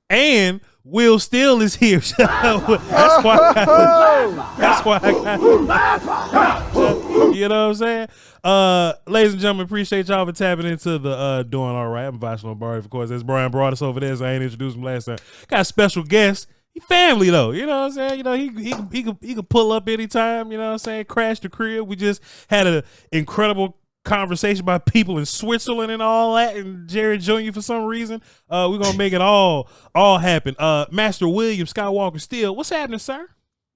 And Will Steele is here. That's why I got you know what I'm saying? Ladies and gentlemen, appreciate y'all for tapping into the Doing All Right. I'm Voch Lombardi, of course. There's Brian Broaddus over there, so I ain't introduced him last time. Got a special guest. He family though, you know what I'm saying? You know, he could pull up anytime, you know what I'm saying? Crash the crib. We just had an incredible conversation about people in Switzerland and all that, and Jerry Jr. for some reason. We're gonna make it all happen. Master William Skywalker Steele, what's happening, sir?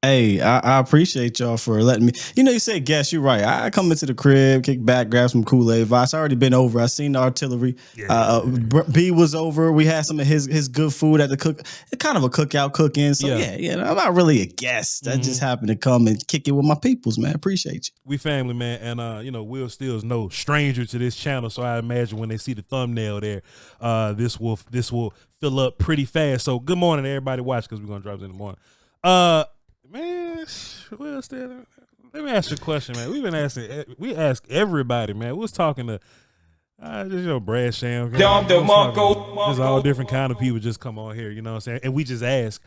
Hey, I appreciate y'all for letting me. You know, you said guess. You're right. I come into the crib, kick back, grab some Kool-Aid. Voch already been over. I seen the artillery. B was over. We had some of his good food at the kind of a cookout cook-in. So yeah, I'm not really a guest. I just happened to come and kick it with my peoples, man. Appreciate you. We family, man, and you know, Will Steele's no stranger to this channel. So I imagine when they see the thumbnail there, this will fill up pretty fast. So good morning to everybody watching, because we're gonna drop this in the morning. Man, Will Steele, let me ask you a question, man. We ask everybody, man. We was talking to just, you know, Brad Sham. Just all different kind of people just come on here, you know what I'm saying? And we just ask.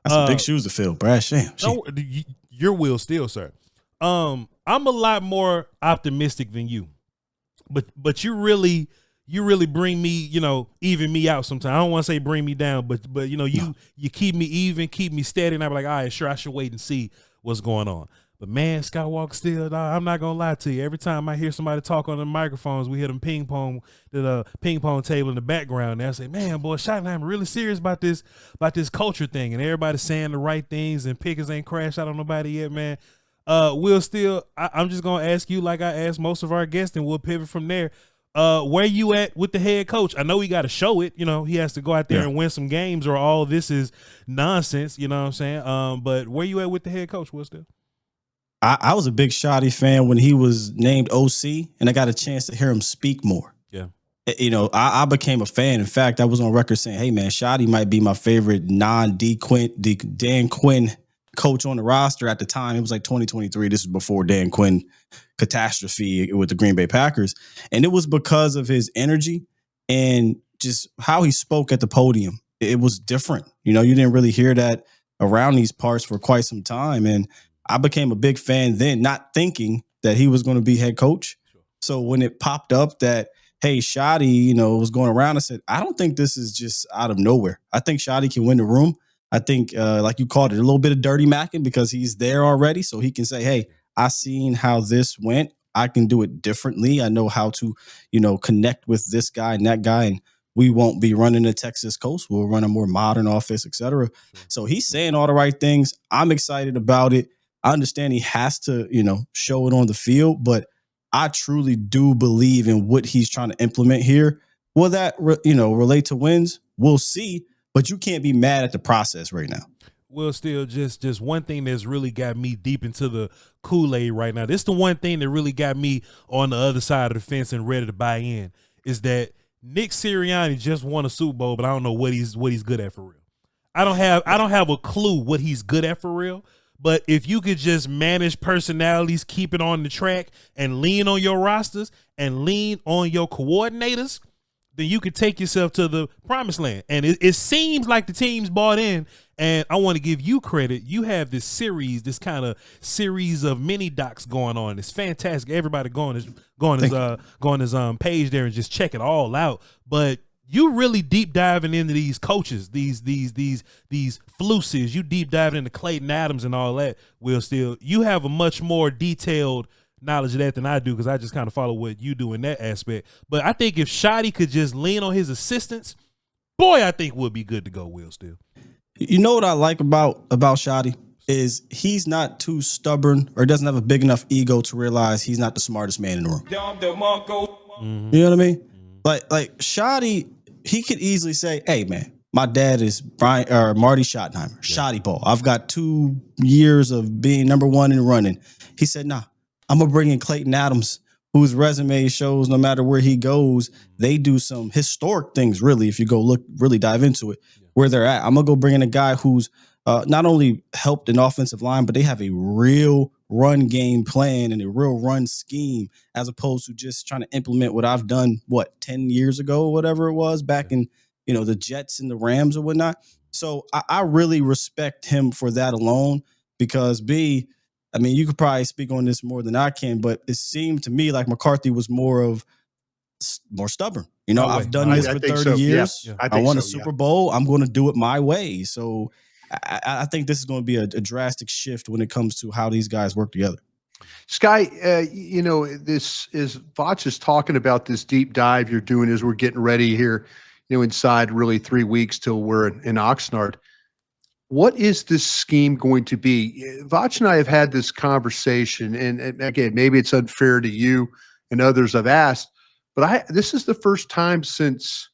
That's some big shoes to fill, Brad Sham. You're Will Steele, sir. I'm a lot more optimistic than you, but you really bring me, you know, even me out sometimes. I don't want to say bring me down, but you know, you keep me even, keep me steady, and I'm like, all right, sure, I should wait and see what's going on. But man, Skywalker Steele, I'm not gonna lie to you. Every time I hear somebody talk on the microphones, we hear them ping pong table in the background, and I say, man, boy, Schottenheimer really serious about this culture thing, and everybody's saying the right things, and Pickens ain't crashed out on nobody yet, man. Will Steele, I'm just gonna ask you like I asked most of our guests, and we'll pivot from there. Where you at with the head coach? I know he got to show it. You know, he has to go out there and win some games, or all this is nonsense. You know what I'm saying? But where you at with the head coach, Will Steele? I was a big Shotty fan when he was named OC, and I got a chance to hear him speak more. Yeah. You know, I became a fan. In fact, I was on record saying, hey, man, Shotty might be my favorite Dan Quinn coach on the roster at the time. It was like 2023. This is before Dan Quinn catastrophe with the Green Bay Packers. And it was because of his energy and just how he spoke at the podium. It was different. You know, you didn't really hear that around these parts for quite some time. And I became a big fan then, not thinking that he was going to be head coach. Sure. So when it popped up that, hey, Shotty, you know, was going around, I said, I don't think this is just out of nowhere. I think Shotty can win the room. I think, like you called it, a little bit of dirty macking, because he's there already. So he can say, hey, I seen how this went. I can do it differently. I know how to, you know, connect with this guy and that guy. And we won't be running the Texas coast. We'll run a more modern offense, et cetera. So he's saying all the right things. I'm excited about it. I understand he has to, you know, show it on the field, but I truly do believe in what he's trying to implement here. Will that, you know, relate to wins? We'll see, but you can't be mad at the process right now. Will Steele, just one thing that's really got me deep into the Kool-Aid right now. This is the one thing that really got me on the other side of the fence and ready to buy in, is that Nick Sirianni just won a Super Bowl, but I don't know what he's good at for real. I don't have a clue what he's good at for real. But if you could just manage personalities, keep it on the track, and lean on your rosters and lean on your coordinators, then you could take yourself to the promised land. And it seems like the team's bought in. And I want to give you credit. You have this kind of series of mini docs going on. It's fantastic. Everybody go on his page there and just check it all out. But you really deep diving into these coaches, these fluces. You deep diving into Clayton Adams and all that. Will Steele, you have a much more detailed knowledge of that than I do, because I just kind of follow what you do in that aspect. But I think if Shotty could just lean on his assistants, boy, I think we'll be good to go, Will Steele. You know what I like about Shotty is he's not too stubborn or doesn't have a big enough ego to realize he's not the smartest man in the room. Mm-hmm. You know what I mean? Like Shotty, he could easily say, hey, man, my dad is Marty Schottenheimer, Shotty ball. I've got 2 years of being number one in running. He said, nah, I'm going to bring in Clayton Adams, whose resume shows no matter where he goes, they do some historic things, really, if you go really dive into it, where they're at. I'm going to go bring in a guy who's not only helped an offensive line, but they have a real run game plan and a real run scheme, as opposed to just trying to implement what I've done, 10 years ago, whatever it was, back in, the Jets and the Rams or whatnot. So I really respect him for that alone because I mean, you could probably speak on this more than I can, but it seemed to me like McCarthy was more stubborn. I've done this for 30 years. Yeah. I won a Super Bowl. I'm going to do it my way. So I think this is going to be a drastic shift when it comes to how these guys work together. Sky, this is Voch is talking about this deep dive you're doing as we're getting ready here, inside really 3 weeks till we're in Oxnard. What is this scheme going to be? Voch and I have had this conversation, and again, maybe it's unfair to you and others I've asked, but this is the first time since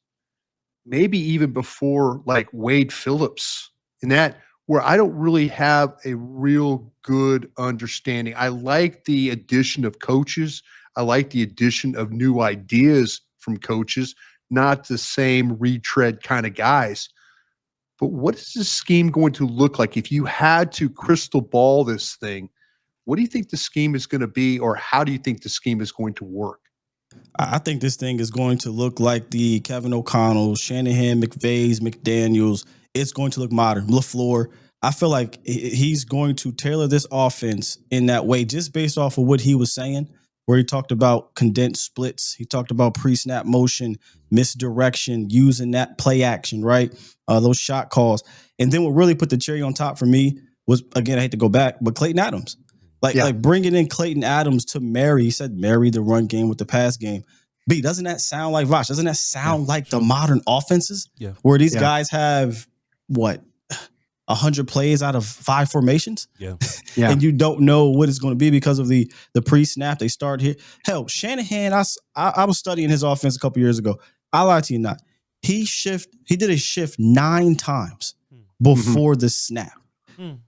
maybe even before like Wade Phillips in that where I don't really have a real good understanding. I like the addition of coaches. I like the addition of new ideas from coaches, not the same retread kind of guys. But what is this scheme going to look like? If you had to crystal ball this thing, what do you think the scheme is going to be, or how do you think the scheme is going to work? I think this thing is going to look like the Kevin O'Connell, Shanahan, McVays, McDaniels. It's going to look modern. LaFleur. I feel like he's going to tailor this offense in that way, just based off of what he was saying, where he talked about condensed splits. He talked about pre-snap motion, misdirection, using that play action, right? Those shot calls. And then what really put the cherry on top for me was, again, I hate to go back, but Clayton Adams. Like bringing in Clayton Adams to marry the run game with the pass game. B, doesn't that sound like Voch? Doesn't that sound like the modern offenses? Yeah. Where these guys have, 100 plays out of 5 formations? Yeah. And you don't know what it's going to be because of the pre-snap. They start here. Hell, Shanahan, I was studying his offense a couple years ago. I lie to you not. He did a shift 9 times before the snap.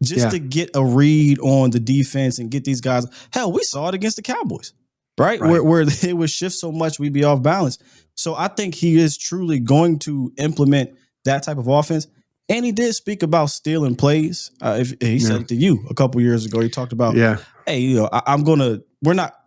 Just to get a read on the defense and get these guys. Hell, we saw it against the Cowboys, right? Where they would shift so much, we'd be off balance. So I think he is truly going to implement that type of offense. And he did speak about stealing plays. He said it to you a couple years ago. He talked about, hey, I'm going to,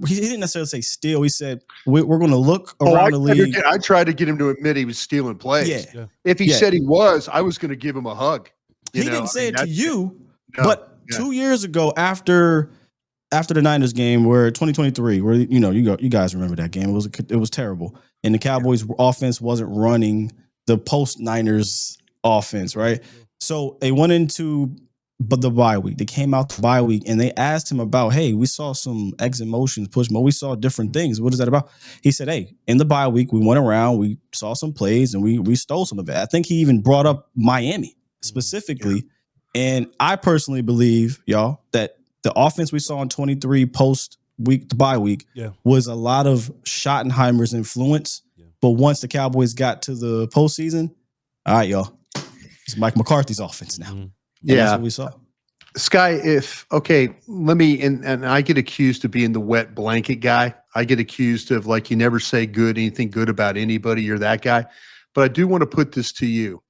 he didn't necessarily say steal. He said, we're going to look around the league. I tried to get him to admit he was stealing plays. Yeah. If he said he was, I was going to give him a hug. He didn't say it to you, but 2 years ago after the Niners game, where 2023, where you guys remember that game, it was terrible, and the Cowboys offense wasn't running the post Niners offense, right? So they went into the bye week. They came out the bye week and they asked him about, hey, we saw some exit motions, push mode. We saw different things. What is that about? He said, hey, in the bye week, we went around, we saw some plays and we stole some of it. I think he even brought up Miami specifically. And I personally believe, y'all, that the offense we saw in 23 post week, the bye week, was a lot of Schottenheimer's influence. But once the Cowboys got to the postseason, all right, y'all, it's Mike McCarthy's offense now. That's what we saw. Sky, let me, and I get accused of being the wet blanket guy. I get accused of you never say anything good about anybody. You're that guy. But I do want to put this to you.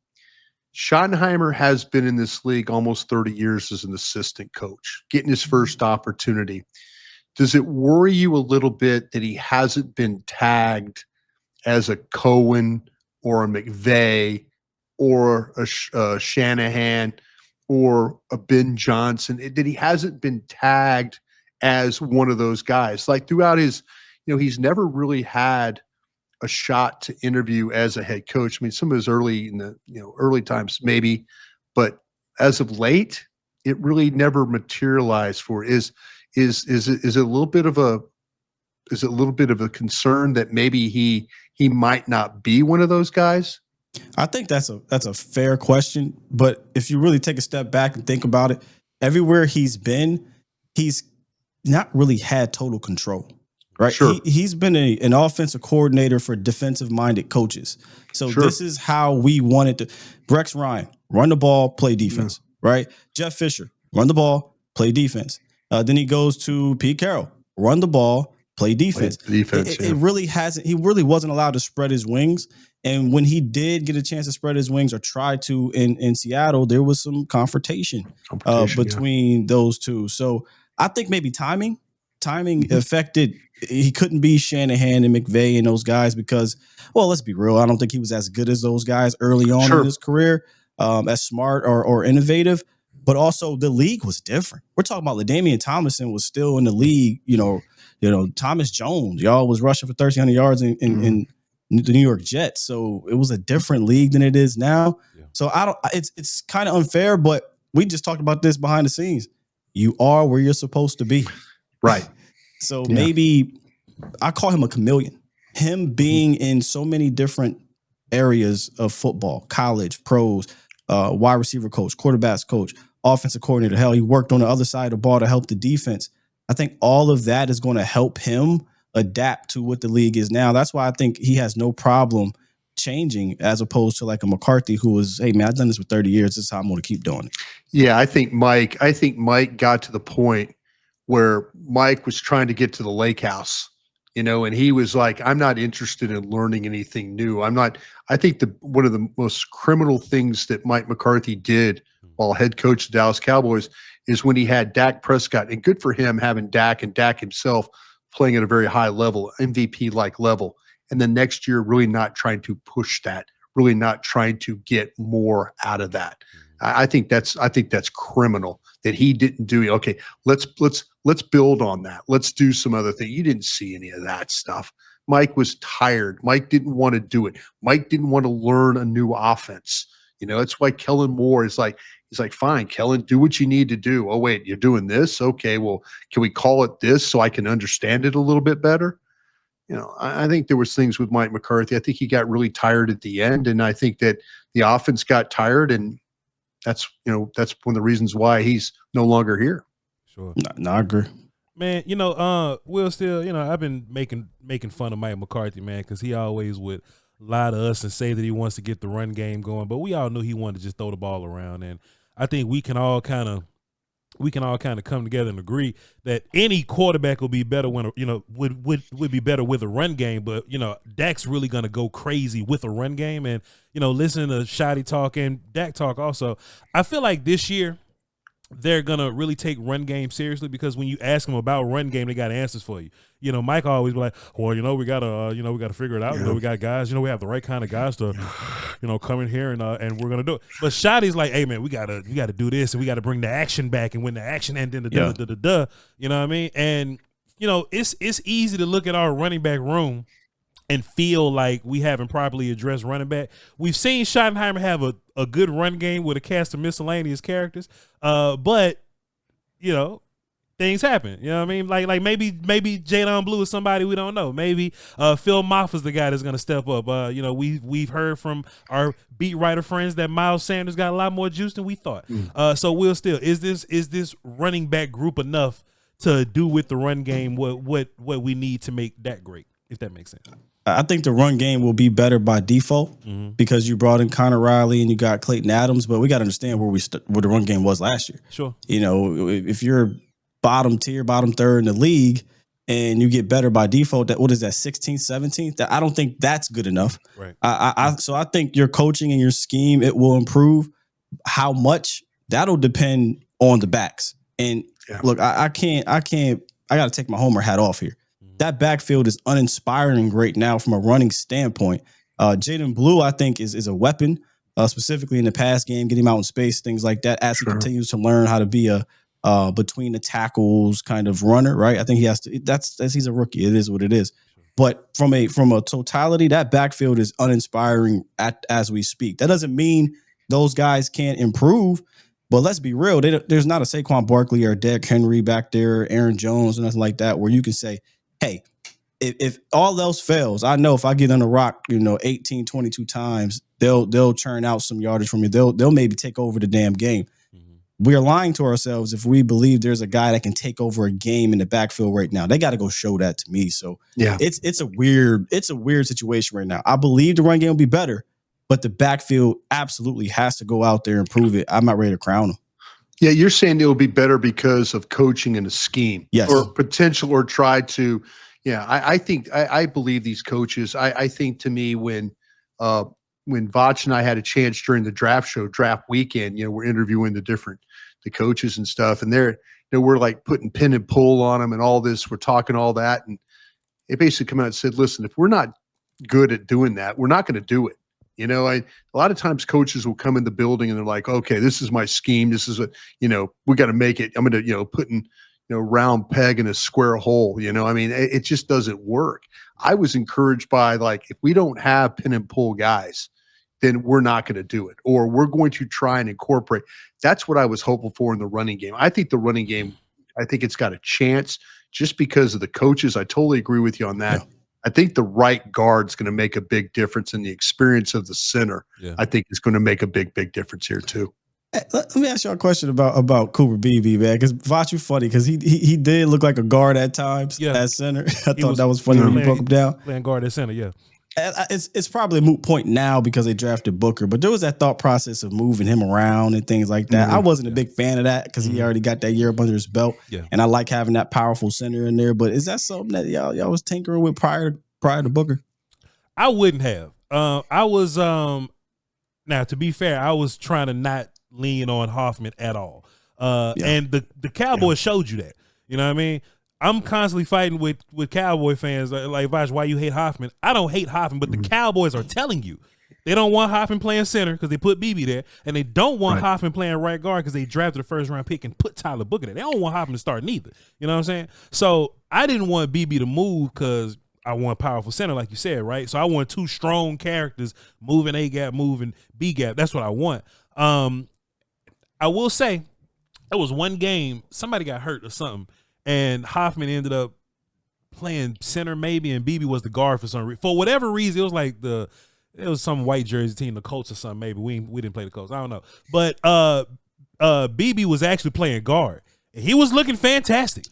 Schottenheimer has been in this league almost 30 years as an assistant coach, getting his first opportunity. Does it worry you a little bit that he hasn't been tagged as a Cohen or a McVay or a Shanahan or a Ben Johnson, that he hasn't been tagged as one of those guys? Like throughout his, he's never really had a shot to interview as a head coach. I mean, some of his early times maybe, but as of late, it really never materialized for. Is it a little bit of a concern that maybe he might not be one of those guys? I think that's a fair question, but if you really take a step back and think about it, everywhere he's been, he's not really had total control. Right. Sure. He's been an offensive coordinator for defensive-minded coaches. So this is how we wanted to. Brex Ryan, run the ball, play defense. Right. Jeff Fisher, run the ball, play defense. Then he goes to Pete Carroll, run the ball, play defense. It really hasn't. He really wasn't allowed to spread his wings. And when he did get a chance to spread his wings or try to in Seattle, there was some confrontation between those two. So I think maybe timing. timing affected. He couldn't be Shanahan and McVay and those guys because, well, let's be real. I don't think he was as good as those guys early on in his career, as smart or innovative. But also the league was different. We're talking about LaDainian Tomlinson was still in the league. Thomas Jones, y'all was rushing for 1,300 yards in the New York Jets. So it was a different league than it is now. Yeah. So it's kind of unfair, but we just talked about this behind the scenes. You are where you're supposed to be. Right. So maybe I call him a chameleon. Him being in so many different areas of football, college, pros, wide receiver coach, quarterbacks coach, offensive coordinator. Hell, he worked on the other side of the ball to help the defense. I think all of that is going to help him adapt to what the league is now. That's why I think he has no problem changing as opposed to like a McCarthy who was, hey man, I've done this for 30 years. This is how I'm going to keep doing it. Yeah, I think Mike got to the point where Mike was trying to get to the lake house, and he was like, I'm not interested in learning anything new. I think one of the most criminal things that Mike McCarthy did while head coach of the Dallas Cowboys is when he had Dak Prescott, and good for him having Dak and Dak himself playing at a very high level, MVP-like level. And then next year, really not trying to push that, really not trying to get more out of that. I think that's criminal that he didn't do it. Okay, let's build on that. Let's do some other thing. You didn't see any of that stuff. Mike was tired. Mike didn't want to do it. Mike didn't want to learn a new offense. That's why Kellen Moore is like, he's like, fine, Kellen, do what you need to do. Oh, wait, you're doing this? Okay, well, can we call it this so I can understand it a little bit better? I think there was things with Mike McCarthy. I think he got really tired at the end, and I think that the offense got tired, and that's one of the reasons why he's no longer here. Sure. No, I agree. Man, Will Steele, I've been making fun of Mike McCarthy, man, because he always would lie to us and say that he wants to get the run game going, but we all knew he wanted to just throw the ball around, and I think we can all kind of come together and agree that any quarterback will be better when would be better with a run game. But Dak's really gonna go crazy with a run game, and listening to Shotty talk and Dak talk also, I feel like this year they're gonna really take run game seriously because when you ask them about run game, they got answers for you. Mike always be like, well, we gotta figure it out. Yeah. We got guys. We have the right kind of guys to, come in here and we're gonna do it. But Shotty's like, hey man, we gotta do this and we gotta bring the action back, and when the action and then the you know what I mean? And it's easy to look at our running back room and feel like we haven't properly addressed running back. We've seen Schottenheimer have a good run game with a cast of miscellaneous characters, but things happen. You know what I mean? Like maybe Jadon Blue is somebody we don't know. Maybe Phil Moffa's the guy that's going to step up. We've heard from our beat writer friends that Miles Sanders got a lot more juice than we thought. So Will Steele, is this running back group enough to do with the run game what we need to make that great? If that makes sense. I think the run game will be better by default because you brought in Connor Riley and you got Clayton Adams, but we got to understand where the run game was last year. Sure. If you're bottom third in the league and you get better by default, what is that, 16th, 17th? I don't think that's good enough. Right. So I think your coaching and your scheme, it will improve. How much? That'll depend on the backs. And look, I got to take my homer hat off here. That backfield is uninspiring right now from a running standpoint. Jaden Blue, I think, is a weapon, specifically in the pass game, getting him out in space, things like that, as he continues to learn how to be a between the tackles kind of runner, right? I think he has to. He's a rookie. It is what it is. But from a totality, that backfield is uninspiring as we speak. That doesn't mean those guys can't improve. But let's be real. There's not a Saquon Barkley or Derrick Henry back there, Aaron Jones, or nothing like that, where you can say, hey, if all else fails, I know if I get on the rock, 18, 22 times, they'll churn out some yardage from me. They'll maybe take over the damn game. We're lying to ourselves if we believe there's a guy that can take over a game in the backfield right now. They got to go show that to me. So it's a weird situation right now. I believe the run game will be better, but the backfield absolutely has to go out there and prove it. I'm not ready to crown them. Yeah, you're saying it will be better because of coaching and a scheme, yes, or potential, or try to. Yeah, I believe these coaches. I think to me when Voch and I had a chance during the draft weekend, we're interviewing the different the coaches and stuff, and we're like putting pin and pull on them and all this. We're talking all that, and they basically come out and said, "Listen, if we're not good at doing that, we're not going to do it." A lot of times coaches will come in the building and they're like, "Okay, this is my scheme. This is what we got to make it. I'm going to put in round peg in a square hole." It just doesn't work. I was encouraged by, like, if we don't have pin and pull guys, then we're not going to do it, or we're going to try and incorporate. That's what I was hopeful for in the running game. I think the running game, I think it's got a chance just because of the coaches. I totally agree with you on that. Yeah. I think the right guard's going to make a big difference, and the experience of the center, I think, is going to make a big, big difference here too. Hey, let me ask you a question about Cooper Beebe, man, because Voch, you funny, because he did look like a guard at times at center. I thought that was funny when you broke him down. Playing guard at center, yeah. It's probably a moot point now because they drafted Booker, but there was that thought process of moving him around and things like that. I wasn't a big fan of that because he already got that year up under his belt, and I like having that powerful center in there. But is that something that y'all was tinkering with prior to Booker? I wouldn't have. I was now, to be fair, I was trying to not lean on Hoffman at all, and the Cowboys showed you that. You know what I mean? I'm constantly fighting with Cowboy fans like, Voch, why you hate Hoffman? I don't hate Hoffman, but the Cowboys are telling you they don't want Hoffman playing center because they put Beebe there, and they don't want Hoffman playing right guard because they drafted a first-round pick and put Tyler Booker there. They don't want Hoffman to start neither. You know what I'm saying? So I didn't want Beebe to move because I want powerful center, like you said, right? So I want two strong characters moving A-gap, moving B-gap. That's what I want. I will say there was one game, somebody got hurt or something, and Hoffman ended up playing center maybe, and Beebe was the guard for some reason. For whatever reason, it was like it was some white jersey team, the Colts or something maybe. We didn't play the Colts. I don't know. But Beebe was actually playing guard. And he was looking fantastic.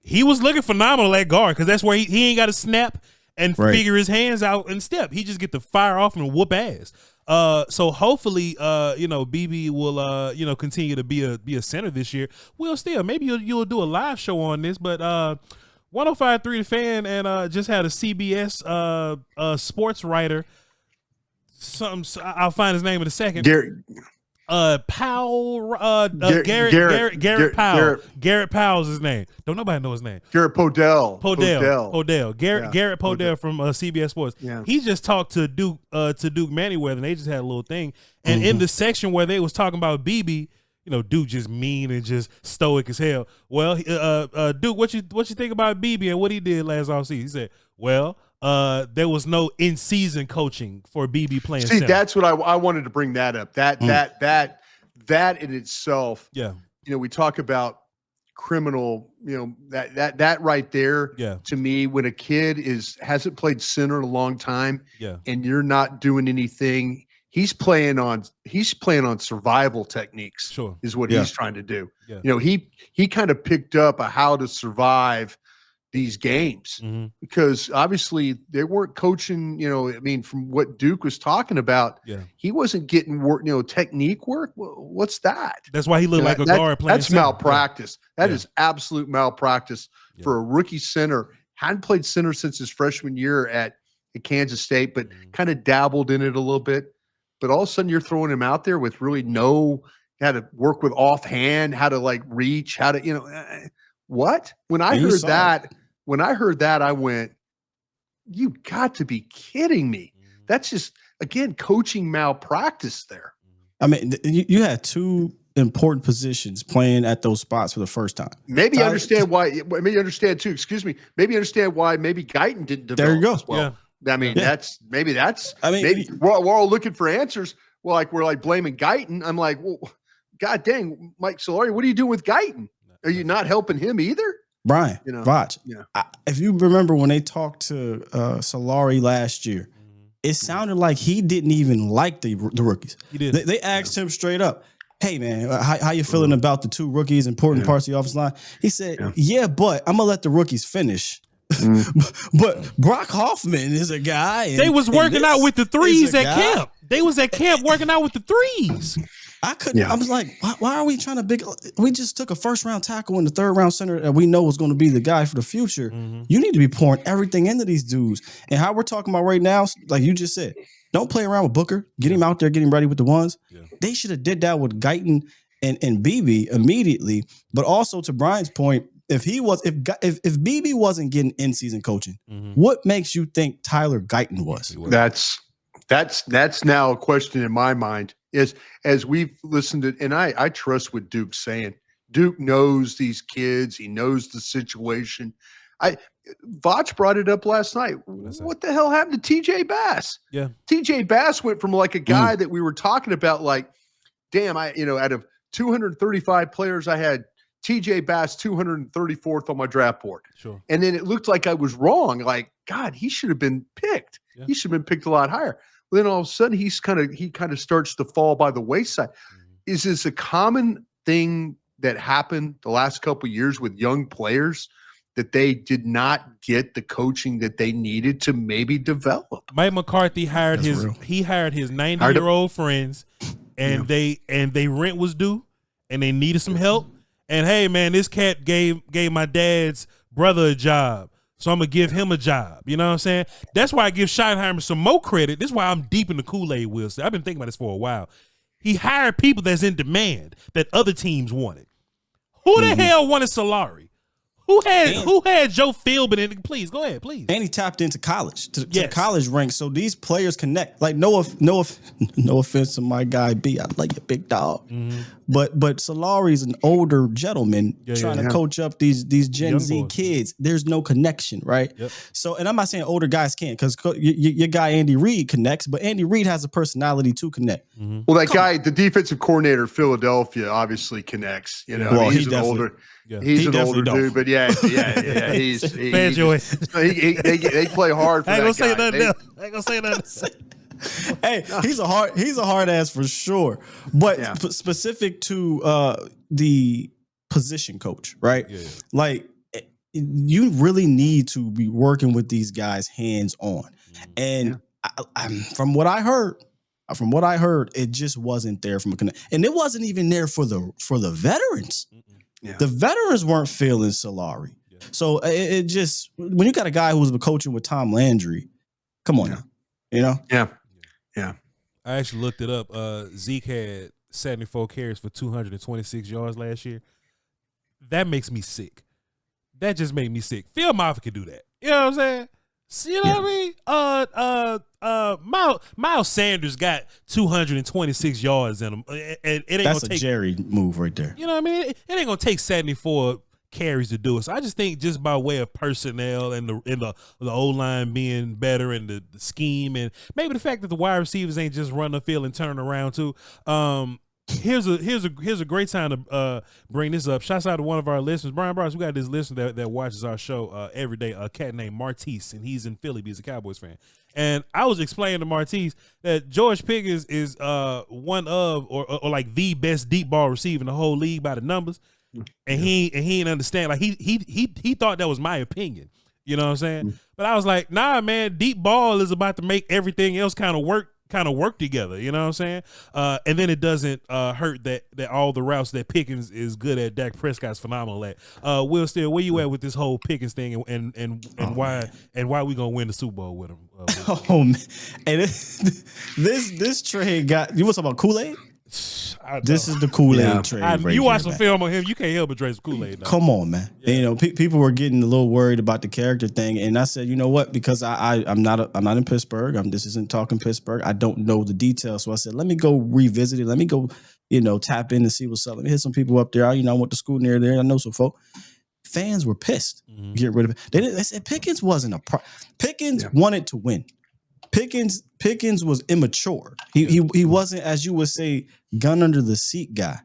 He was looking phenomenal at guard because that's where he ain't got to snap and figure his hands out and step. He just get to fire off and whoop ass. So hopefully, Beebe will, continue to be a center this year. Will Steele, maybe you'll do a live show on this, but 105.3 The Fan and just had a CBS sports writer. I'll find his name in a second. Garrett Powell's his name. Don't nobody know his name. Garrett Podell. Garrett Podell from CBS Sports. Yeah. He just talked to Duke Manyweather, and they just had a little thing. And in the section where they was talking about Beebe, Duke just mean and just stoic as hell. Well, Duke, what you think about Beebe and what he did last offseason? He said, well, there was no in-season coaching for Beebe playing center. That's what I wanted to bring that up. That in itself. Yeah. We talk about criminal. That right there. Yeah. To me, when a kid hasn't played center in a long time. Yeah. And you're not doing anything, he's playing on survival techniques. Sure. Is what he's trying to do. Yeah. He kind of picked up how to survive these games because obviously they weren't coaching, from what Duke was talking about, he wasn't getting work, technique work. What's that? That's why he looked like a guard playing. That's malpractice. That is absolute malpractice for a rookie center. Hadn't played center since his freshman year at Kansas State, but kind of dabbled in it a little bit. But all of a sudden you're throwing him out there with really how to work with offhand, how to reach, how to, what? When I heard that, I went, you got to be kidding me. That's just, again, coaching malpractice there. I mean, you had two important positions playing at those spots for the first time. Maybe understand why, maybe understand too, excuse me, maybe understand why maybe Guyton didn't develop there you go. As well. Yeah. I mean, maybe we're all looking for answers. Well, we're blaming Guyton. I'm like, well, God dang, Mike Solari, what are you doing with Guyton? Are you not helping him either? Brian, Voch, if you remember when they talked to Solari last year, it sounded like he didn't even like the rookies. He did. They asked him straight up, hey, man, how you feeling about the two rookies, important parts of the offensive line? He said, but I'm going to let the rookies finish. But Brock Hoffman is a guy. They was working out with the threes at camp. They was at camp working out with the threes. I couldn't. Yeah. I was like, why are we trying to we just took a first-round tackle in the third-round center that we know was going to be the guy for the future. You need to be pouring everything into these dudes. And how we're talking about right now, like you just said, don't play around with Booker. Get him out there, get him ready with the ones. Yeah. They should have did that with Guyton and BB immediately. But also to Brian's point, if BB wasn't getting in-season coaching, what makes you think Tyler Guyton was? That's now a question in my mind. Is as we've listened to, and I trust what Duke's saying. Duke knows these kids. He knows the situation. Voch brought it up last night. What the hell happened to TJ Bass? Yeah. TJ Bass went from like a guy that we were talking about, like, damn, out of 235 players, I had TJ Bass 234th on my draft board. Sure. And then it looked like I was wrong. Like, God, he should have been picked. Yeah. He should have been picked a lot higher. Well, then all of a sudden he kind of starts to fall by the wayside. Is this a common thing that happened the last couple of years with young players, that they did not get the coaching that they needed to maybe develop? Mike McCarthy hired his 90-year-old friends, and they rent was due, and they needed some help. And hey, man, this cat gave my dad's brother a job, so I'm gonna give him a job. You know what I'm saying? That's why I give Schottenheimer some more credit. This is why I'm deep in the Kool-Aid, Will. I've been thinking about this for a while. He hired people that's in demand that other teams wanted. Who the hell wanted Solari? Who had Joe Philbin in it? Please, go ahead, please. And he tapped into college, to the college ranks. So these players connect. Like, no offense to my guy B. I like you, big dog. But Solari's an older gentleman trying to coach up these Gen Young Z boys. kids. There's no connection, right? Yep. So, and I'm not saying older guys can't, because your guy Andy Reid connects, but Andy Reid has a personality to connect. Well, that guy, the defensive coordinator of Philadelphia, obviously connects. You know, Well, he's he an definitely- older. Yeah. He's an older dude, but yeah. They play hard for I ain't that gonna guy. I ain't gonna say nothing. Hey, he's a hard ass for sure. But specific to the position coach, right? Yeah. Like, you really need to be working with these guys hands on. And from what I heard, it just wasn't there from a connect, and it wasn't even there for the veterans. Yeah. The veterans weren't feeling Solari. Yeah. So it just, when you got a guy who was coaching with Tom Landry, come on now, you know? Yeah. I actually looked it up. Zeke had 74 carries for 226 yards last year. That makes me sick. That just made me sick. Phil Moffitt could do that. You know what I'm saying? You know what I mean? Miles Sanders got 226 yards in him. It ain't That's gonna take, a Jerry move right there. You know what I mean? It ain't gonna take 74 carries to do it. So I just think, just by way of personnel and the O-line being better, and the scheme, and maybe the fact that the wide receivers ain't just run the field and turn around too. Here's a great time to bring this up. Shouts out to one of our listeners, Brian Broaddus. We got this listener that watches our show every day, a cat named Martise, and he's in Philly. He's a Cowboys fan. And I was explaining to Martise that George Pickens is one of, or like the best deep ball receiver in the whole league by the numbers. And he didn't understand. Like, he thought that was my opinion. You know what I'm saying? But I was like, nah, man, deep ball is about to make everything else kind of work together. You know what I'm saying? And then it doesn't hurt that all the routes that Pickens is good at, Dak Prescott's phenomenal at. Will, Steele, where you at with this whole Pickens thing, and why we gonna win the Super Bowl with him? Oh man, and this trade got, you want to talk about Kool-Aid? This is the Kool-Aid trade. You watch some film on him, you can't help but drink some Kool-Aid. Though. Come on, man. Yeah. You know, people were getting a little worried about the character thing, and I said, you know what? Because I'm not in Pittsburgh. This isn't talking Pittsburgh. I don't know the details, so I said, let me go revisit it. Let me go, tap in and see what's up. Let me hit some people up there. I went to school near there. I know some folk. Fans were pissed. Get rid of it. They said Pickens wasn't Pickens wanted to win. Pickens was immature. He wasn't, as you would say, gun under the seat guy.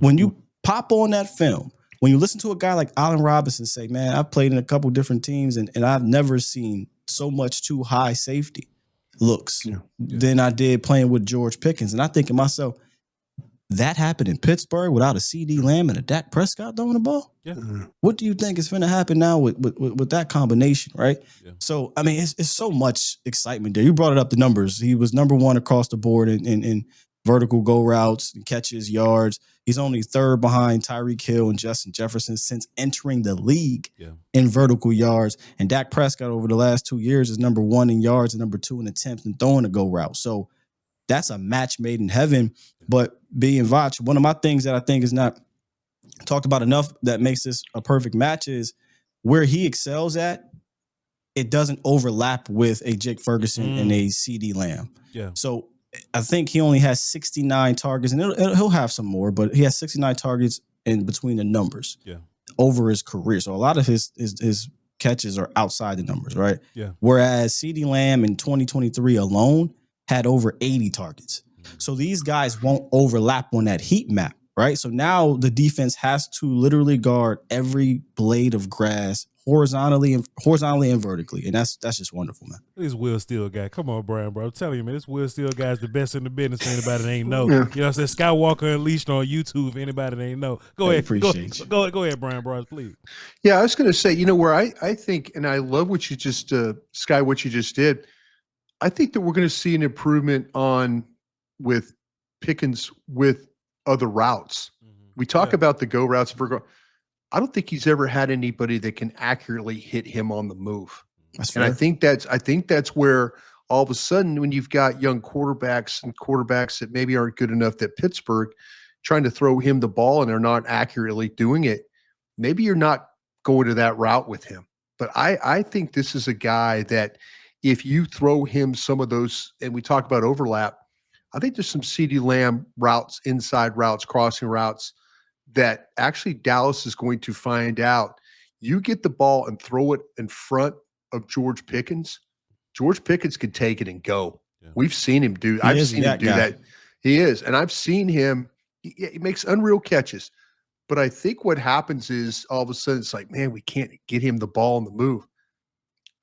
When you pop on that film, when you listen to a guy like Allen Robinson say, man, I've played in a couple different teams and I've never seen so much too high safety looks than I did playing with George Pickens. And I think to myself, that happened in Pittsburgh without a CD Lamb and a Dak Prescott throwing the ball. Yeah. What do you think is going to happen now with that combination, right? Yeah. So, I mean, it's so much excitement there. You brought it up, the numbers. He was number one across the board in vertical go routes and catches, yards. He's only third behind Tyreek Hill and Justin Jefferson since entering the league in vertical yards. And Dak Prescott over the last 2 years is number one in yards and number two in attempts and throwing a go route. So, that's a match made in heaven. But being Voch, one of my things that I think is not talked about enough that makes this a perfect match is where he excels at, it doesn't overlap with a Jake Ferguson and a CD Lamb. Yeah. So I think he only has 69 targets, and he'll have some more, but he has 69 targets in between the numbers over his career. So a lot of his catches are outside the numbers, right? Yeah. Whereas CD Lamb in 2023 alone had over 80 targets. So these guys won't overlap on that heat map, right? So now the defense has to literally guard every blade of grass horizontally and vertically. And that's just wonderful, man. This Will Steele guy. Come on, Brian, bro. I'm telling you, man, this Will Steele guy's the best in the business. Anybody that ain't know. You know what I'm saying? Skywalker Unleashed on YouTube, if anybody that ain't know. Go ahead. Appreciate you. Go ahead, Brian Bros, please. Yeah, I was going to say, where I think, and I love what you just, Sky, what you just did. I think that we're going to see an improvement with Pickens with other routes. We talk about the go routes. I don't think he's ever had anybody that can accurately hit him on the move. And I think that's where all of a sudden, when you've got young quarterbacks that maybe aren't good enough that Pittsburgh trying to throw him the ball and they're not accurately doing it, maybe you're not going to that route with him. But I think this is a guy that if you throw him some of those, and we talk about overlap, I think there's some CeeDee Lamb routes, inside routes, crossing routes, that actually Dallas is going to find out. You get the ball and throw it in front of George Pickens. George Pickens can take it and go. Yeah. We've seen him do. I've seen him do that. He is, and I've seen him. He makes unreal catches. But I think what happens is all of a sudden it's like, man, we can't get him the ball on the move.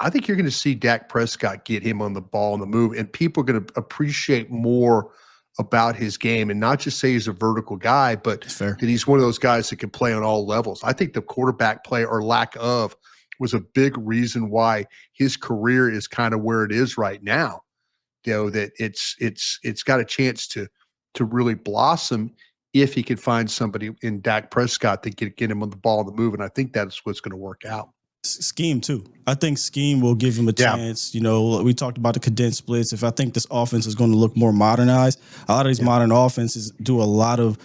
I think you're going to see Dak Prescott get him on the ball on the move, and people are going to appreciate more about his game and not just say he's a vertical guy, but that he's one of those guys that can play on all levels. I think the quarterback play or lack of was a big reason why his career is kind of where it is right now. That it's got a chance to really blossom if he could find somebody in Dak Prescott that could get him on the ball on the move. And I think that's what's going to work out. Scheme too. I think scheme will give him a chance. We talked about the condensed splits. If I think this offense is going to look more modernized, a lot of these modern offenses do a lot of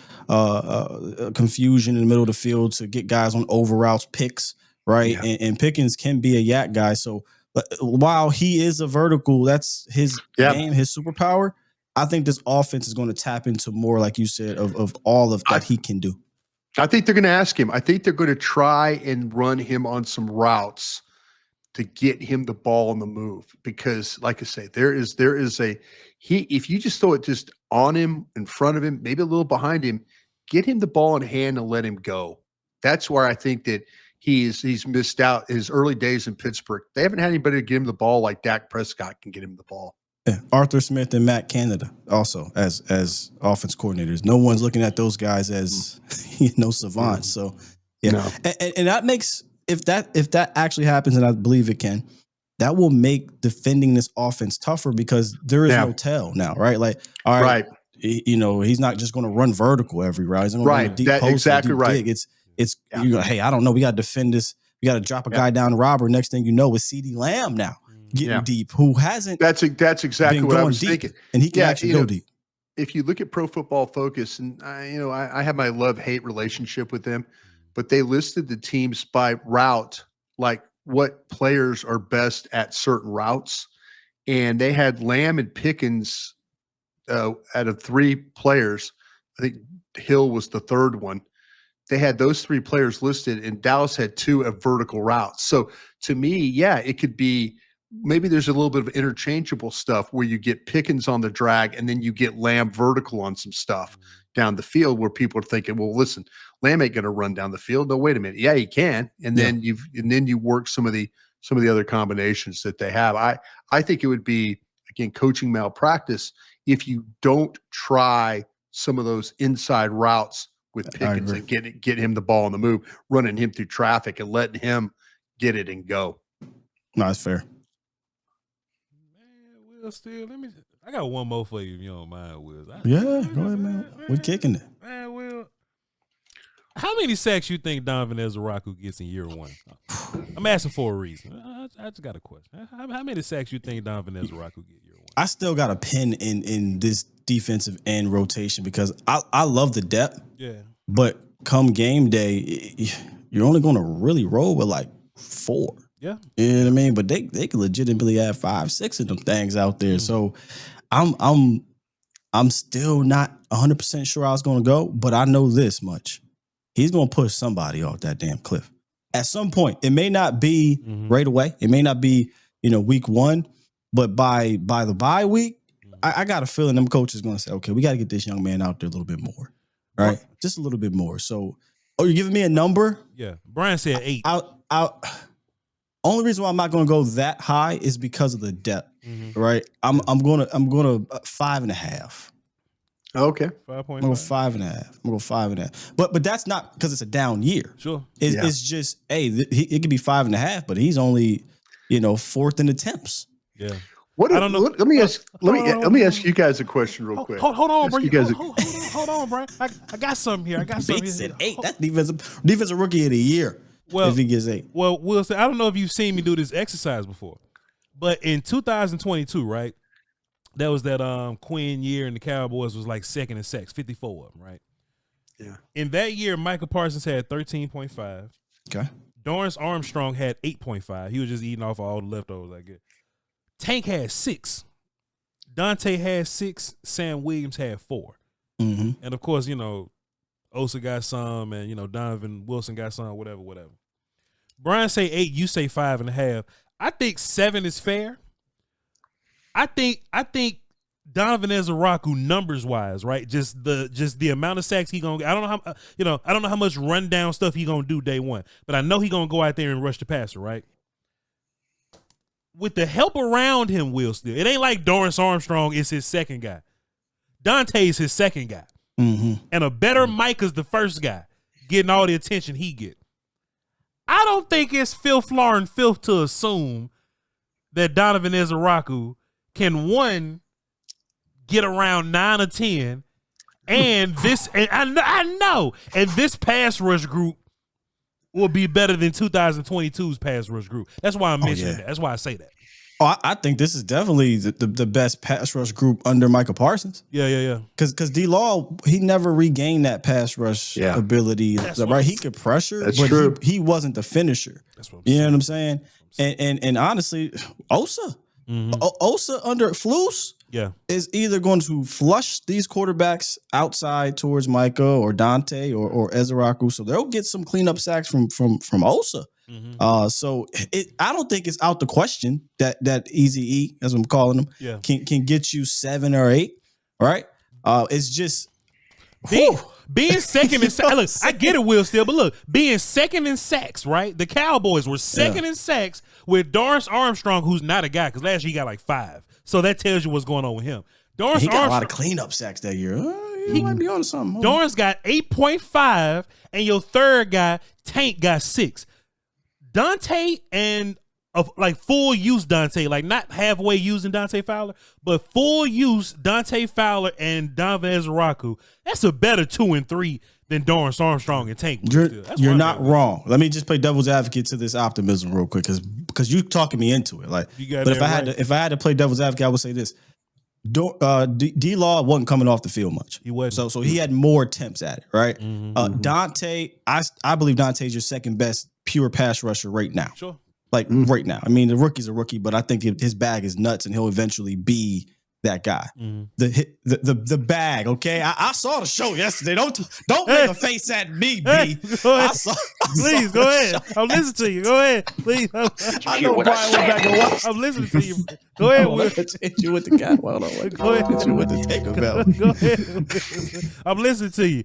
confusion in the middle of the field to get guys on over routes, picks, right? Yeah. And Pickens can be a yak guy. So while he is a vertical, that's his game, his superpower. I think this offense is going to tap into more, like you said, of all of that he can do. I think they're going to ask him. I think they're going to try and run him on some routes to get him the ball on the move. Because, like I say, there is if you just throw it just on him, in front of him, maybe a little behind him, get him the ball in hand and let him go. That's where I think that he's missed out his early days in Pittsburgh. They haven't had anybody to get him the ball like Dak Prescott can get him the ball. Yeah, Arthur Smith and Matt Canada also as offense coordinators. No one's looking at those guys as savants. So and that makes if that actually happens, and I believe it can, that will make defending this offense tougher because there is no tell now, right? Like, all right, he's not just going to run vertical every route. He's going to run a deep post, exactly a deep dig. It's hey, I don't know. We got to defend this. We got to drop a guy down to robber. Next thing you know, it's CeeDee Lamb now. Getting deep, who hasn't? That's exactly what I was thinking, and he can actually go deep. If you look at Pro Football Focus, and I have my love-hate relationship with them, but they listed the teams by route, like what players are best at certain routes, and they had Lamb and Pickens out of three players. I think Hill was the third one. They had those three players listed, and Dallas had two of vertical routes. So to me, it could be. Maybe there's a little bit of interchangeable stuff where you get Pickens on the drag and then you get Lamb vertical on some stuff down the field where people are thinking, well, listen, Lamb ain't going to run down the field. No, wait a minute. Yeah, he can. And then you work some of the other combinations that they have. I think it would be, again, coaching malpractice if you don't try some of those inside routes with Pickens and get him the ball on the move, running him through traffic and letting him get it and go. No, that's fair. Still, I got one more for you if you don't mind, Will. Go ahead, man. We're kicking it. Man, Will, how many sacks you think Donovan Ezraku gets in year one? I'm asking for a reason. I just got a question. How many sacks you think Donovan Ezraku get year one? I still got a pin in this defensive end rotation because I love the depth. Yeah. But come game day, you're only going to really roll with like 4. Yeah. You know what I mean? But they could legitimately have 5, 6 of them things out there. So I'm still not 100% sure I was going to go, but I know this much. He's going to push somebody off that damn cliff. At some point, it may not be right away. It may not be, week 1, but by the bye week, I got a feeling them coaches going to say, okay, we got to get this young man out there a little bit more. Right? Just a little bit more. So, you're giving me a number? Yeah. Brian said 8. Only reason why I'm not going to go that high is because of the depth. Right? I'm going to 5.5. Okay. 5.5. I'm going to go 5.5. I'm going to go 5.5. But that's not because it's a down year. Sure. It's just, hey, it could be 5.5, but he's only, 4th in attempts. Yeah. I don't know. Let me ask you guys a question real quick. Hold on, bro. Hold on, bro. I got something here. Big said 8. That's defensive rookie of the year. Well, if he gets 8. Well, Will said, I don't know if you've seen me do this exercise before, but in 2022, right? That was that Quinn year, and the Cowboys was like 2nd in sacks, 54 of them, right? Yeah. In that year, Michael Parsons had 13.5. Okay. Dorrance Armstrong had 8.5. He was just eating off all the leftovers, I guess. Tank had 6. Dante had 6. Sam Williams had 4. And of course, Osa got some, and Donovan Wilson got some, whatever. Brian say 8, you say 5.5. I think 7 is fair. I think Donovan Ezeraku numbers wise, right? Just the amount of sacks he gonna. I don't know how much rundown stuff he gonna do day one, but I know he gonna go out there and rush the passer, right? With the help around him, Will Steele. It ain't like Dorrance Armstrong is his second guy. Dante is his second guy. And a better Mike is the first guy, getting all the attention he get. I don't think it's filth to assume that Donovan Ezeraku can, one, get around 9 or 10, and I know, and this pass rush group will be better than 2022's pass rush group. That's why I'm mentioning that. That's why I say that. Oh, I think this is definitely the best pass rush group under Michael Parsons. Yeah. Because D-Law, he never regained that pass rush ability. Right? He could pressure, but he wasn't the finisher. That's what you know what I'm saying? And honestly, Osa under Flus is either going to flush these quarterbacks outside towards Micah or Dante or Ezeraku, so they'll get some cleanup sacks from Osa. So I don't think it's out the question that Easy E, as I'm calling him, can get you 7 or 8. Right? It's just being second in sacks. Look, I get it, Will Steele, but look, being second in sacks, right? The Cowboys were second in sacks with Dorrance Armstrong, who's not a guy, because last year he got like 5. So that tells you what's going on with him. He got a lot of cleanup sacks that year. He might be on something. Dorrance got 8.5, and your third guy, Tank, got 6. Dante and like full use Dante, like not halfway using Dante Fowler, but full use Dante Fowler and Donovan Ezeraku. That's a better 2 and 3 than Dorrance Armstrong and Tank. You're not wrong. Let me just play devil's advocate to this optimism real quick, because you talking me into it. Like, but if I had to play devil's advocate, I would say this: D-Law wasn't coming off the field much. He wasn't. So he had more attempts at it, right? Dante, I believe Dante's your second best pure pass rusher right now. Sure. Like right now. I mean, the rookie's a rookie, but I think his bag is nuts, and he'll eventually be that guy. The bag, okay? I saw the show yesterday. Don't make a face at me, B. Please go ahead. I'm listening to you. Go ahead, please. I know Brian went back and watched. I'm listening to you. Go ahead. Let's hit you with the cat. Well, no, go ahead. Hit you with the Taco Bell. Go ahead. I'm listening to you.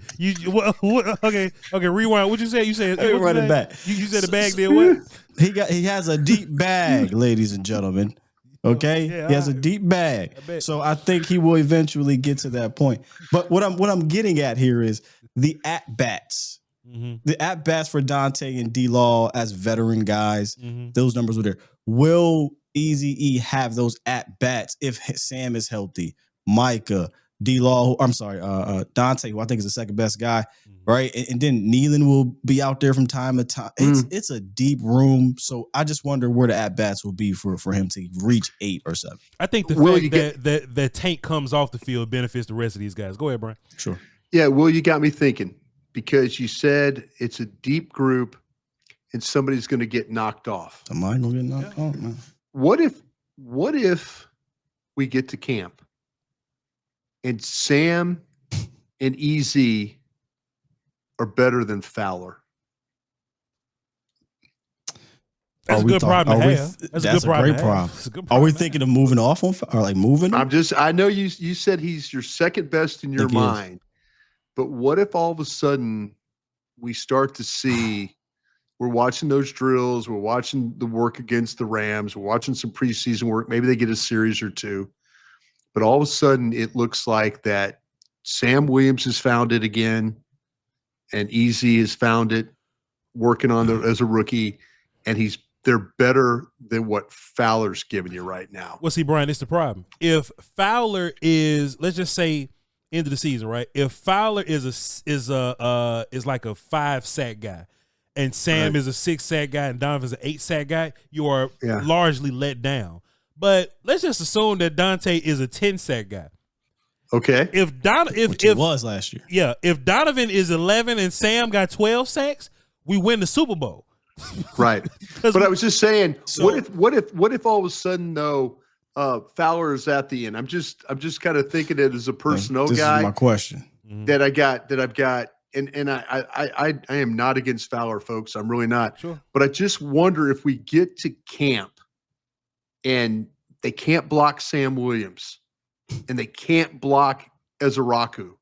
Okay. Rewind. What you say? You said. Run it back. You said the bag did what? He has a deep bag, ladies and gentlemen. Okay, he has a deep bag, so I think he will eventually get to that point. But what I'm getting at here is the at bats, the at bats for Dante and D-Law as veteran guys. Those numbers were there. Will Easy E have those at bats if Sam is healthy? Micah, D-Law, I'm sorry, Dante, who I think is the second best guy, right? And then Nealon will be out there from time to time. It's a deep room, so I just wonder where the at-bats will be for him to reach 8 or 7. I think the fact that Tank comes off the field benefits the rest of these guys. Go ahead, Brian. Sure. Yeah, well, you got me thinking because you said it's a deep group and somebody's going to get knocked off. Am I going to get knocked off? Man. What if we get to camp and Sam and EZ are better than Fowler? That's a good problem to have. That's a great problem. Are we thinking of moving off on, or like moving? I know you said he's your second best in your mind, but what if all of a sudden we start to see, we're watching those drills, we're watching the work against the Rams, we're watching some preseason work, maybe they get a series or two, but all of a sudden it looks like that Sam Williams has found it again and EZ has found it working on as a rookie, and they're better than what Fowler's giving you right now. Well, see, Brian, it's the problem. If Fowler is, let's just say, end of the season, right? If Fowler is like a 5-sack guy, and Sam is a 6-sack guy, and Donovan's an 8-sack guy, you are largely let down. But let's just assume that Dante is a 10-sack guy. Okay. Which it was last year. Yeah. If Donovan is 11 and Sam got 12 sacks, we win the Super Bowl. Right. But I was just saying, what if all of a sudden though, Fowler is at the end? I'm just kind of thinking it as a personnel guy. This is my question. That I've got, and I am not against Fowler, folks. I'm really not. Sure. But I just wonder if we get to camp and they can't block Sam Williams and they can't block Ezeraku,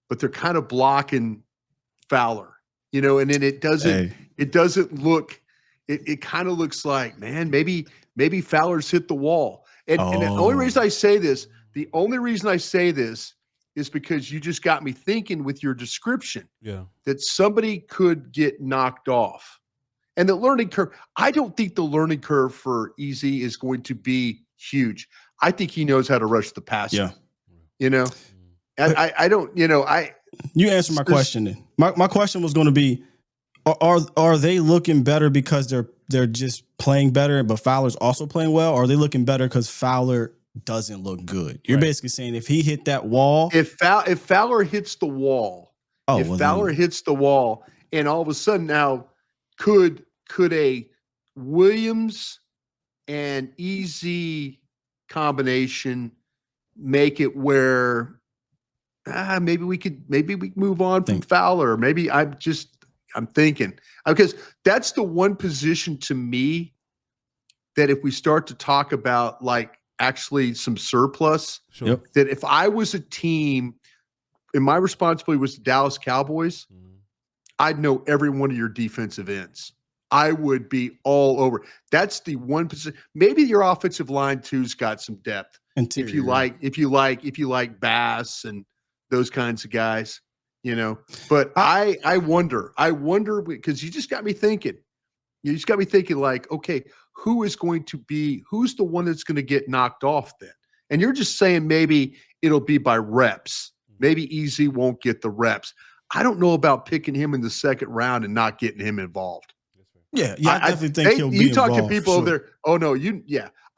but they're kind of blocking Fowler, and then it doesn't look, it kind of looks like, man, maybe Fowler's hit the wall. And the only reason I say this is because you just got me thinking with your description that somebody could get knocked off. And the learning curve, I don't think the learning curve for EZ is going to be huge. I think he knows how to rush the passer. Yeah. I don't, You answered my question then. My question was going to be, are they looking better because they're just playing better, but Fowler's also playing well? Or are they looking better because Fowler doesn't look good? You're basically saying if he hit that wall, if Fowler hits the wall, hits the wall, and all of a sudden now could a Williams and EZ combination make it where maybe we move on from Fowler? Maybe I'm thinking, because that's the one position to me that if we start to talk about like actually some surplus, that if I was a team and my responsibility was the Dallas Cowboys, I'd know every one of your defensive ends. I would be all over. That's the one position. Maybe your offensive line too's got some depth. Interior. If you like Bass and those kinds of guys, But I wonder because you just got me thinking. Like, okay, who's the one that's going to get knocked off then? And you're just saying maybe it'll be by reps. Maybe EZ won't get the reps. I don't know about picking him in the second round and not getting him involved. Yeah, I definitely think he'll be involved. You talk to people over there. Oh no,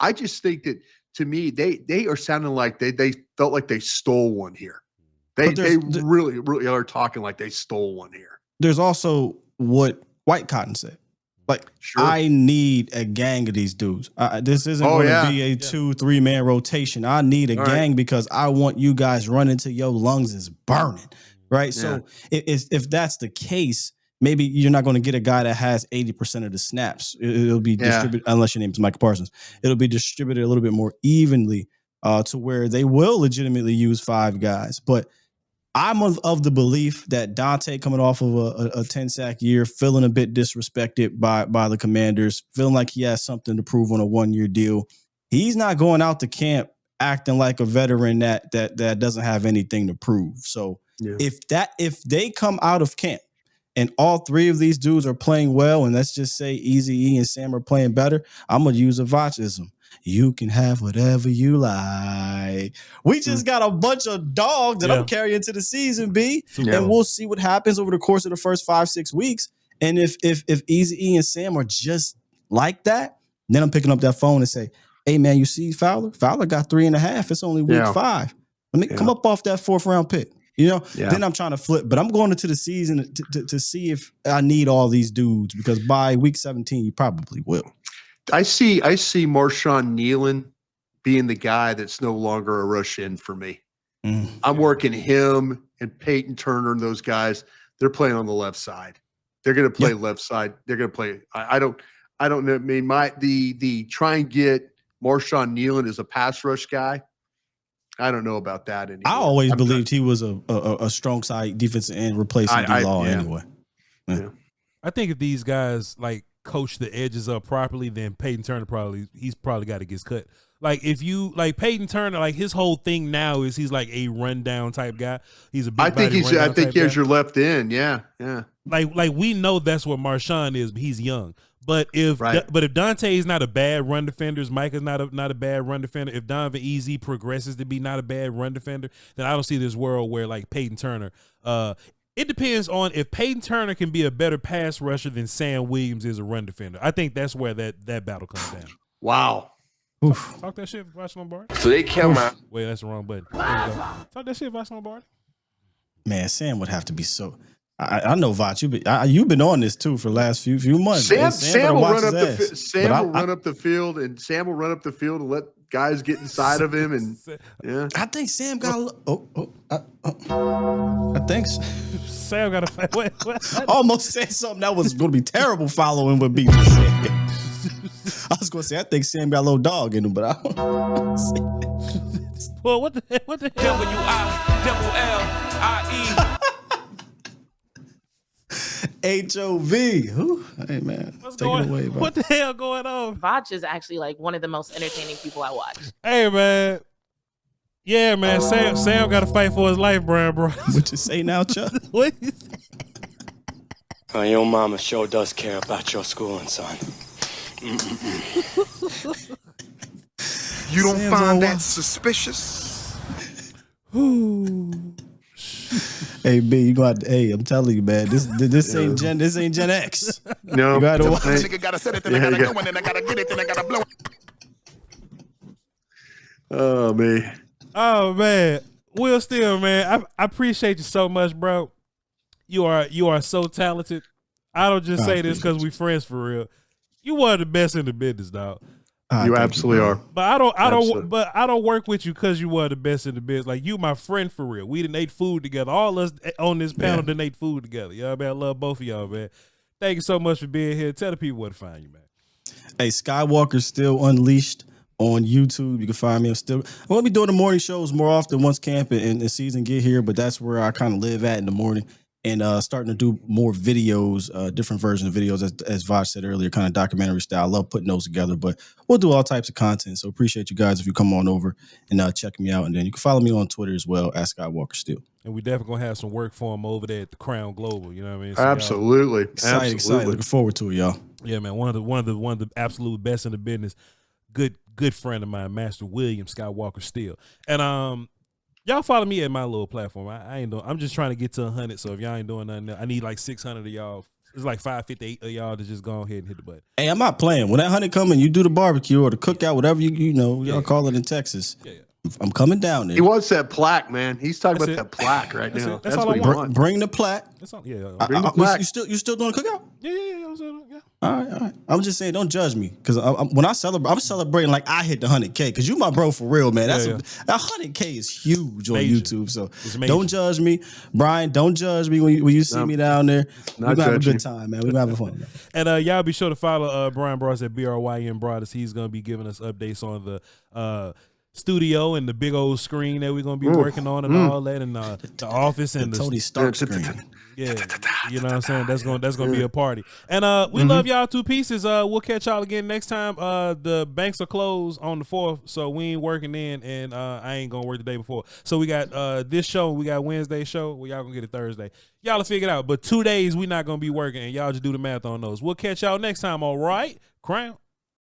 I just think that to me they are sounding like they felt like they stole one here. They really, really are talking like they stole one here. There's also what White Cotton said. Like, I need a gang of these dudes. This isn't going to be a 2-3 man rotation. I need a gang because I want you guys running till your lungs is burning, right? Yeah. So if that's the case, maybe you're not going to get a guy that has 80% of the snaps. It'll be distributed, unless your name is Michael Parsons. It'll be distributed a little bit more evenly to where they will legitimately use 5 guys. But I'm of the belief that Dante, coming off of a 10-sack year, feeling a bit disrespected by the Commanders, feeling like he has something to prove on a 1-year deal, he's not going out to camp acting like a veteran that doesn't have anything to prove. So if they come out of camp and all 3 of these dudes are playing well, and let's just say Eazy-E and Sam are playing better, I'm going to use a Vochism. You can have whatever you like. We just got a bunch of dogs that I'm carrying into the season, B. And we'll see what happens over the course of the first 5-6 weeks. And if Easy E and Sam are just like that, then I'm picking up that phone and say, hey, man, you see Fowler? Fowler got 3.5. It's only week 5. Let me come up off that 4th round pick. You know, then I'm trying to flip, but I'm going into the season to see if I need all these dudes, because by week 17, you probably will. I see Marshawn Nealon being the guy that's no longer a rush in for me. I'm working him and Peyton Turner and those guys. They're playing on the left side. They're going to play left side. They're going to play. I don't know. I mean, the try and get Marshawn Nealon as a pass rush guy. I don't know about that anymore. I always believed he was a strong side defensive end replacing D-Law anyway. Yeah. I think if these guys like coach the edges up properly, then Peyton Turner he's probably got to get cut. Like if you like Peyton Turner, like his whole thing now is he's like a rundown type guy. He's a big I think he has your left end. Yeah. Like we know that's what Marshawn is, but he's young. But if Dante is not a bad run defender, Micah's not a bad run defender. If Donovan Easy progresses to be not a bad run defender, then I don't see this world where like Peyton Turner. It depends on if Peyton Turner can be a better pass rusher than Sam Williams is a run defender. I think that's where that battle comes down. Wow. Talk that shit, Voch Lombardi. So they kill my. Wait, that's the wrong button. Talk that shit, Voch Lombardi. Man, Sam would have to be so. I know, Voch, you've been on this too for the last few months. Sam will run up the field, and Sam will run up the field and let guys get inside of him. And I think Sam got. I think Sam got a fight. What? I almost said something that was going to be terrible. Following what B just said. I was going to say I think Sam got a little dog in him, but I don't see it. Well, what the hell? HOV. Hey, man. What's going on? What the hell going on? Voch is actually like one of the most entertaining people I watch. Hey, man. Yeah, man. Sam got to fight for his life, bro. What you say now, Chuck? What you say? Your mama sure does care about your schooling, son. You don't find that suspicious? Hey B, you got. Hey, I'm telling you, man. This ain't Gen X. No, you gotta watch. Nigga gotta set it, then I gotta go, and then I gotta get it, then I gotta blow it. Oh man. Oh man. Will Steele, man. I appreciate you so much, bro. You are so talented. I don't just say this because we friends for real. You one of the best in the business, dog. You absolutely are. But I don't work with you because you were the best in the business. Like you my friend for real. We didn't ate food together. All us on this panel didn't ate food together. You know what I mean? I love both of y'all, man. Thank you so much for being here. Tell the people where to find you, man. Hey, Skywalker Still Unleashed on YouTube. You can find me. I'm gonna be doing the morning shows more often once camp and the season get here, but that's where I kind of live at in the morning. And starting to do more videos, different versions of videos, as Voch said earlier, kind of documentary style. I love putting those together, but we'll do all types of content. So appreciate you guys if you come on over and check me out. And then you can follow me on Twitter as well, at Skywalker Still. And we definitely gonna have some work for him over there at the Crown Global. You know what I mean? So absolutely, excited. Looking forward to it, y'all. Yeah, man. One of the absolute best in the business. Good friend of mine, Master William Skywalker Still. And y'all follow me at my little platform. I ain't doing. I'm just trying to get to 100. So if y'all ain't doing nothing, I need like 600 of y'all. It's like 558 of y'all to just go ahead and hit the button. Hey, I'm not playing. When that 100 come and you do the barbecue or the cookout, whatever y'all call it in Texas. Yeah. I'm coming down there. He wants that plaque, man. He's talking about that plaque right now. That's what he wants. Bring the plaque. Bring the plaque. You still doing a cookout? Yeah. All right. I'm just saying, don't judge me, because when I celebrate, I'm celebrating like I hit the 100K. Because you my bro for real, man. That 100K is huge on YouTube. So don't judge me, Brian. Don't judge me when you see me down there. We're gonna have a good time, man. We're gonna have fun. Man. And y'all be sure to follow Brian Broaddus at BRYN Broaddus. He's gonna be giving us updates on the studio and the big old screen that we're gonna be working on and all that, and the office and the Tony Stark screen. Yeah, you know what I'm saying? That's gonna be a party. And we love y'all two pieces. We'll catch y'all again next time. The banks are closed on the 4th, so we ain't working in, and I ain't gonna work the day before. So we got this show, we got Wednesday show. Well, y'all gonna get it Thursday. Y'all will figure it out. But 2 days we not gonna be working, and y'all just do the math on those. We'll catch y'all next time. All right, Crown.